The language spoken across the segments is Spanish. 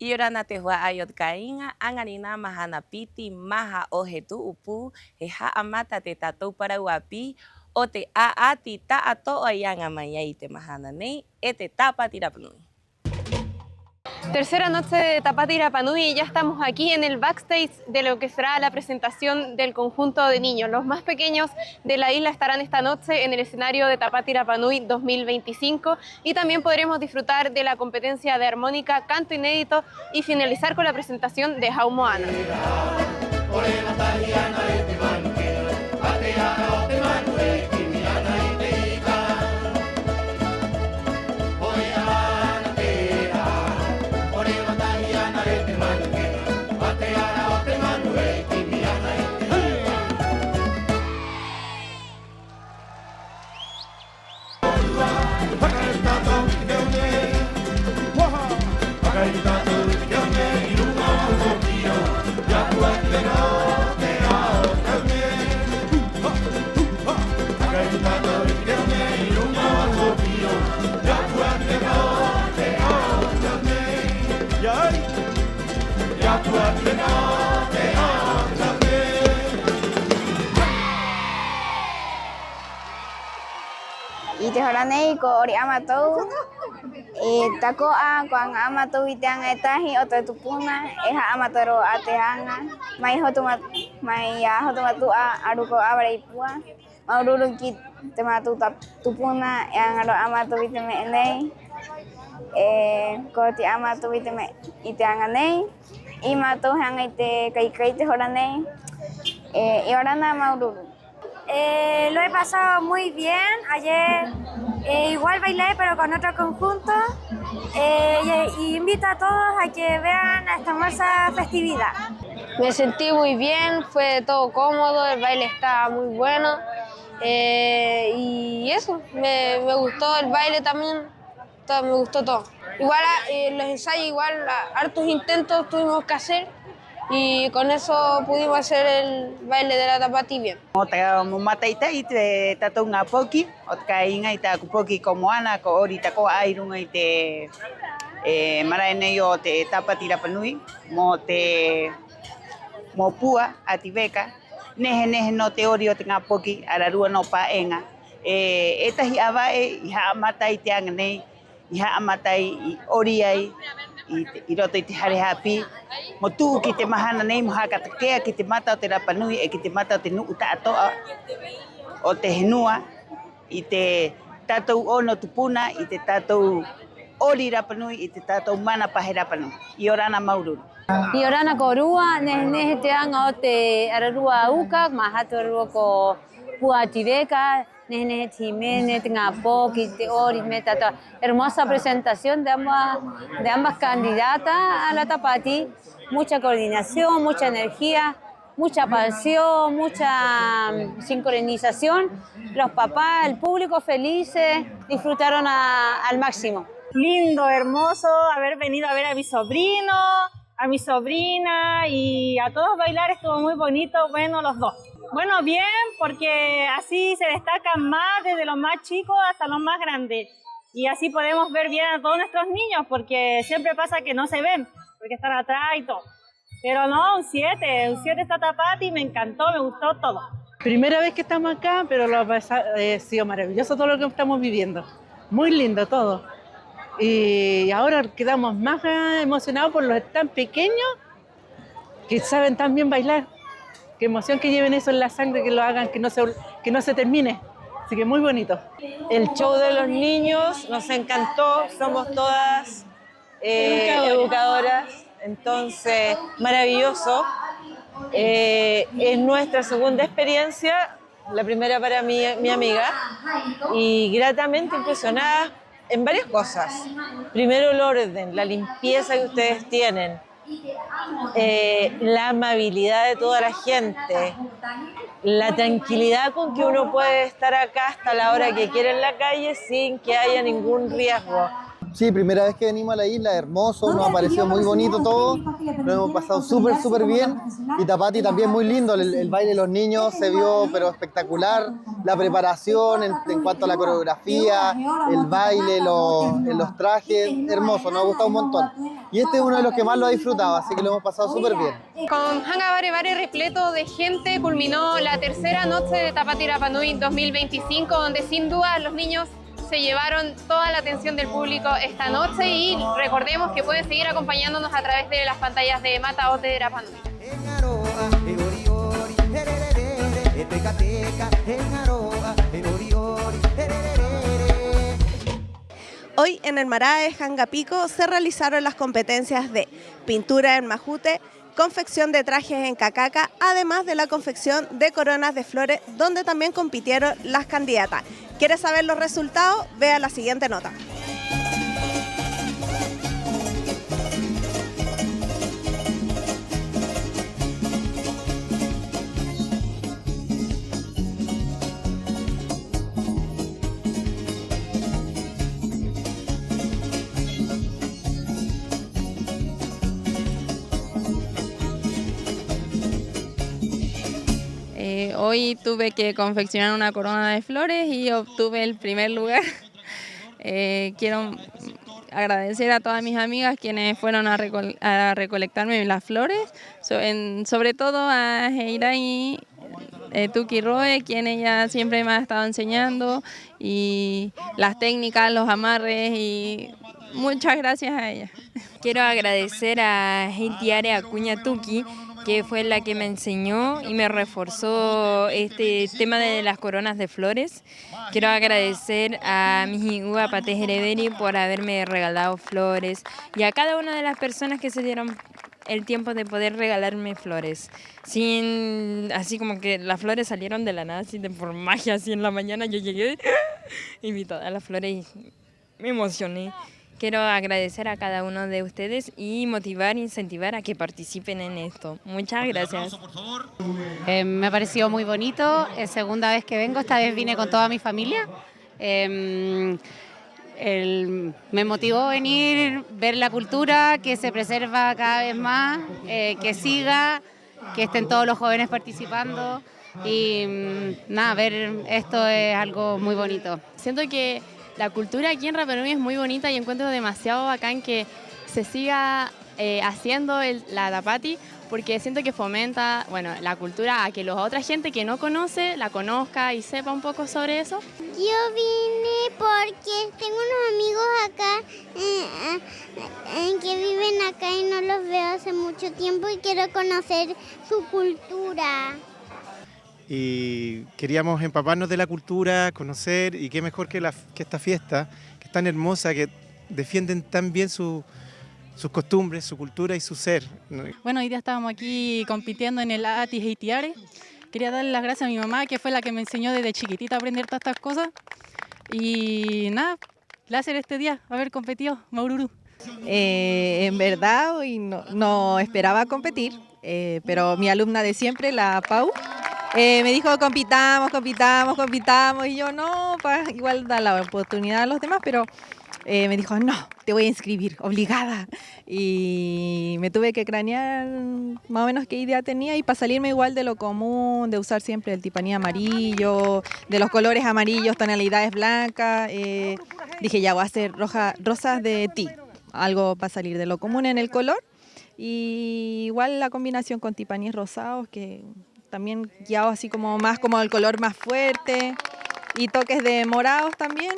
Tiorana te hua ayot kainga, angarina mahana piti, maha ojetu upu, heja amata te tatou para uapi, o te aati ta ato ayanga mayai te mahana nei, te tapa tirapanui. Tercera noche de Tapati Rapanui y ya estamos aquí en el backstage de lo que será la presentación del conjunto de niños. Los más pequeños de la isla estarán esta noche en el escenario de Tapati Rapanui 2025 y también podremos disfrutar de la competencia de armónica, canto inédito y finalizar con la presentación de Jaumoana. Ite horanei ko ori amatou tako a ko ang amatou ite ang etahi o tupuna eha amatoro atehanga mai hotuma mai ya hotuma tu a aruko abare ipua maururu ki tematu tupuna yang aro amatou ite me nei ko ti amatou ite me ite anganei imatou hanga ite kai te horanei orana maururu. Lo he pasado muy bien. Ayer igual bailé, pero con otro conjunto. Y invito a todos a que vean esta hermosa festividad. Me sentí muy bien, fue todo cómodo, el baile estaba muy bueno. Y eso, me gustó el baile también, me gustó todo. Igual los ensayos, hartos intentos tuvimos que hacer. Y con eso pudimos hacer el baile de la tapati bien. Mo mataita ite tatou ngā poki, o te kainga i tāku poki ko moana, ko ori tako airunga i te marae nei o te Tapati Rapanui, mo pua a tiveka, nehe no te ori o te ngā poki, ararua no paenga. Etahi awae i haa matai te anga nei, i haa matai i ori ai, i roto i te hare hapi, mo tuu ki te mahana nei, mo haka takea ki te mata o te Rapanui e ki te mata o te nuu tātoa o te henua, i te tātou ono tupuna, i te tātou ori Rapanui, i te tātou mana pahe Rapanui, i orana maururu. I orana ko rua, nehe te anga o te ararua uka, mahatu ararua ko pua tiveka, nehe Jiménez, Ngapoki, te ori, tata. Hermosa presentación de ambas candidatas a la Tapati, mucha coordinación, mucha energía, mucha pasión, mucha sincronización. Los papás, el público felices, disfrutaron al máximo. Lindo, hermoso haber venido a ver a mi sobrino, a mi sobrina y a todos bailar, estuvo muy bonito, bueno, los dos. Bueno, bien, porque así se destacan más desde los más chicos hasta los más grandes. Y así podemos ver bien a todos nuestros niños, porque siempre pasa que no se ven, porque están atrás y todo. Pero no, un 7 está Tapati, me encantó, me gustó todo. Primera vez que estamos acá, pero lo ha sido maravilloso todo lo que estamos viviendo. Muy lindo todo. Y ahora quedamos más emocionados por los tan pequeños que saben tan bien bailar. Qué emoción que lleven eso en la sangre, que lo hagan, que no se termine. Así que muy bonito. El show de los niños nos encantó, somos todas educadoras, entonces maravilloso. Es nuestra segunda experiencia, la primera para mi amiga, y gratamente impresionada en varias cosas. Primero el orden, la limpieza que ustedes tienen. La amabilidad de toda la gente, la tranquilidad con que uno puede estar acá hasta la hora que quiera en la calle sin que haya ningún riesgo. Sí, primera vez que venimos a la isla, hermoso, nos ha parecido muy bonito todo, lo hemos pasado súper bien y Tapati también muy lindo, el baile de los niños se vio pero espectacular, la preparación en cuanto a la coreografía, el baile, los trajes, hermoso, nos ha gustado un montón. Y este es uno de los que más lo ha disfrutado, así que lo hemos pasado súper bien. Con Hanga Bare Bare repleto de gente culminó la tercera noche de Tapati Rapa Nui 2025, donde sin duda los niños se llevaron toda la atención del público esta noche y recordemos que pueden seguir acompañándonos a través de las pantallas de Mata Ote de Rapa Nui. Hoy en el Marae Jangapico se realizaron las competencias de pintura en majute, confección de trajes en cacaca, además de la confección de coronas de flores, donde también compitieron las candidatas. ¿Quieres saber los resultados? Vea la siguiente nota. Hoy tuve que confeccionar una corona de flores y obtuve el primer lugar. Quiero agradecer a todas mis amigas quienes fueron a recolectarme las flores, sobre todo a Heirai Tuki Roe, quien ella siempre me ha estado enseñando, y las técnicas, los amarres, y muchas gracias a ella. Quiero agradecer a Heitiare Acuña Tuki, que fue la que me enseñó y me reforzó este tema de las coronas de flores. Quiero agradecer a mi Ua Pate Jereberi por haberme regalado flores y a cada una de las personas que se dieron el tiempo de poder regalarme flores. Así como que las flores salieron de la nada, así de por magia, así en la mañana yo llegué y vi todas las flores y me emocioné. Quiero agradecer a cada uno de ustedes y motivar e incentivar a que participen en esto. Muchas gracias. Me ha parecido muy bonito, es segunda vez que vengo, esta vez vine con toda mi familia. Me motivó venir, ver la cultura, que se preserva cada vez más, que siga, que estén todos los jóvenes participando y ver esto es algo muy bonito. Siento que la cultura aquí en Rapa Nui es muy bonita y encuentro demasiado bacán que se siga haciendo la Tapati, porque siento que fomenta, la cultura a que la otra gente que no conoce la conozca y sepa un poco sobre eso. Yo vine porque tengo unos amigos acá que viven acá y no los veo hace mucho tiempo y quiero conocer su cultura. Y queríamos empaparnos de la cultura, conocer, y qué mejor que esta fiesta, que es tan hermosa, que defienden tan bien sus costumbres, su cultura y su ser. Bueno, hoy día estábamos aquí compitiendo en el Ati Heitiare. Quería darle las gracias a mi mamá, que fue la que me enseñó desde chiquitita a aprender todas estas cosas. Y nada, placer este día haber competido, Maururu. En verdad hoy no esperaba competir, pero mi alumna de siempre, la Pau, me dijo compitamos, y yo no, para igual dar la oportunidad a los demás, pero me dijo no, te voy a inscribir, obligada. Y me tuve que cranear más o menos qué idea tenía y para salirme igual de lo común, de usar siempre el tipaní amarillo, de los colores amarillos, tonalidades blancas, dije ya voy a hacer rosas de ti, algo para salir de lo común en el color, y igual la combinación con tipaníes rosados que también guiado así como más como el color más fuerte y toques de morados también,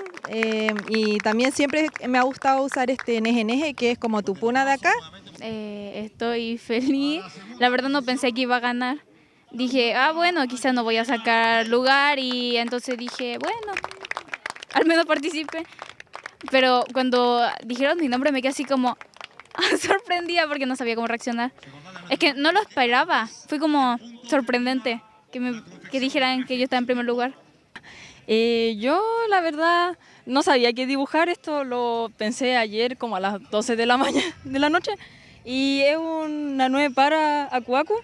y también siempre me ha gustado usar este neje neje, que es como tupuna de acá. Estoy feliz, la verdad no pensé que iba a ganar, dije bueno, quizás no voy a sacar lugar, y entonces dije bueno, al menos participe, pero cuando dijeron mi nombre me quedé así como sorprendida porque no sabía cómo reaccionar. Es que no lo esperaba, fue como sorprendente que dijeran que yo estaba en primer lugar. Yo la verdad no sabía qué dibujar, esto lo pensé ayer como a las 12 de la noche, y es una nueva para Akuaku.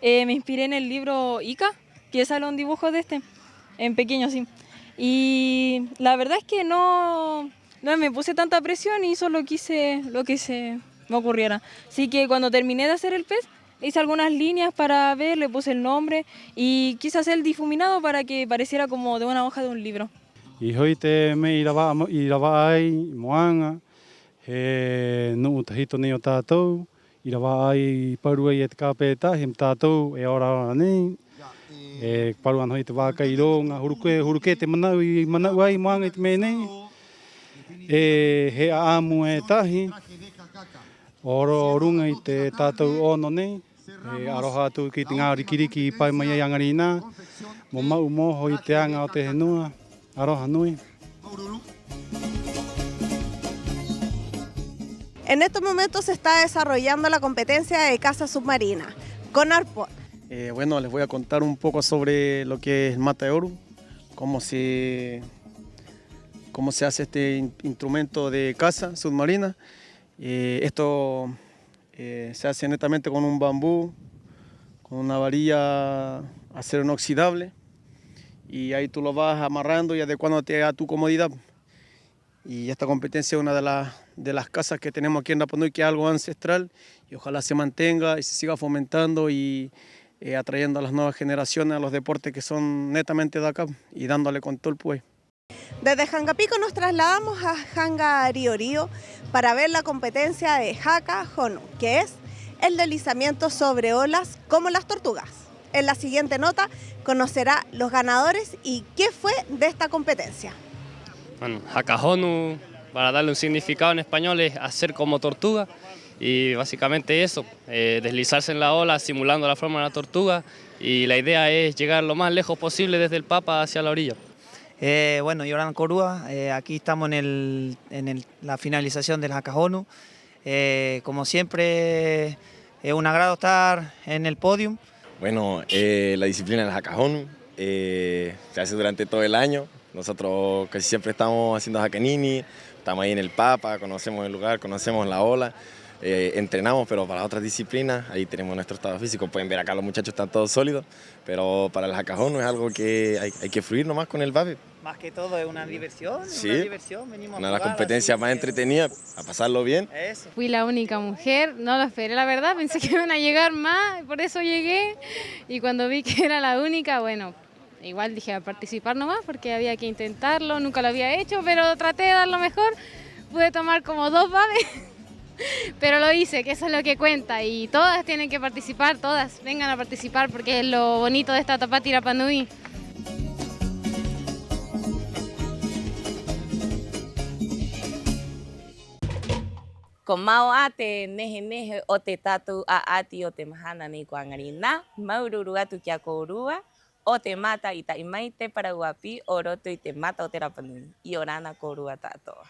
Me inspiré en el libro Ica, que sale un dibujo de en pequeño, sí. Y la verdad es que no no me puse tanta presión y solo quise lo que se me ocurriera. Así que cuando terminé de hacer el pez, hice algunas líneas para ver, le puse el nombre y quise hacer el difuminado para que pareciera como de una hoja de un libro. Y hoy te me iraba ai moanga no tahito ni tato iraba ai parua i te kapeta him tato e ora ni paruan hoi te waka i ronga huruke te manau ai moanga i te mene he amu e tahi oro runga i te tatou ono nei aroha atu ki te ngā rikiriki pai mai ai angarina mo mau moho i te anga o te henua aroha nui. En estos momentos se está desarrollando la competencia de caza submarina con arpón. Bueno, les voy a contar un poco sobre lo que es mata de oru, cómo se hace este instrumento de caza submarina. Esto se hace netamente con un bambú, con una varilla acero inoxidable, y ahí tú lo vas amarrando y adecuándote a tu comodidad. Y esta competencia es una de las casas que tenemos aquí en Rapa Nui, que es algo ancestral, y ojalá se mantenga y se siga fomentando y atrayendo a las nuevas generaciones a los deportes que son netamente de acá y dándole con todo el pueblo. Desde Jangapico nos trasladamos a Janga Río Río para ver la competencia de Haka Honu, que es el deslizamiento sobre olas como las tortugas. En la siguiente nota conocerá los ganadores y qué fue de esta competencia. Bueno, Haka Honu, para darle un significado en español, es hacer como tortuga, y básicamente eso, deslizarse en la ola simulando la forma de la tortuga, y la idea es llegar lo más lejos posible desde el Papa hacia la orilla. Bueno, Yoran Corúa, aquí estamos en la finalización del Haka Honu. Como siempre, es un agrado estar en el podio. Bueno, la disciplina del Haka Honu se hace durante todo el año. Nosotros casi siempre estamos haciendo Hakanini, estamos ahí en el Papa, conocemos el lugar, conocemos la ola, entrenamos, pero para otras disciplinas, ahí tenemos nuestro estado físico. Pueden ver acá los muchachos están todos sólidos, pero para el Haka Honu es algo que hay que fluir nomás con el vape. Más que todo es una diversión, Sí, venimos una de las competencias más entretenidas, a pasarlo bien. Eso. Fui la única mujer, no lo esperé la verdad, pensé que iban a llegar más, por eso llegué, y cuando vi que era la única, bueno, igual dije a participar nomás porque había que intentarlo, nunca lo había hecho, pero traté de dar lo mejor, pude tomar como 2 babes, pero lo hice, que eso es lo que cuenta, y todas tienen que participar, todas, vengan a participar porque es lo bonito de esta Tapati Rapa Nui. Komao ate nehe o te tatu a ati o te mahana ni kuangarina, maururu atu kia korua, o te mata i ta imaite para uapi, o roto i te mata o te Rapa Nui, i orana korua tatoa.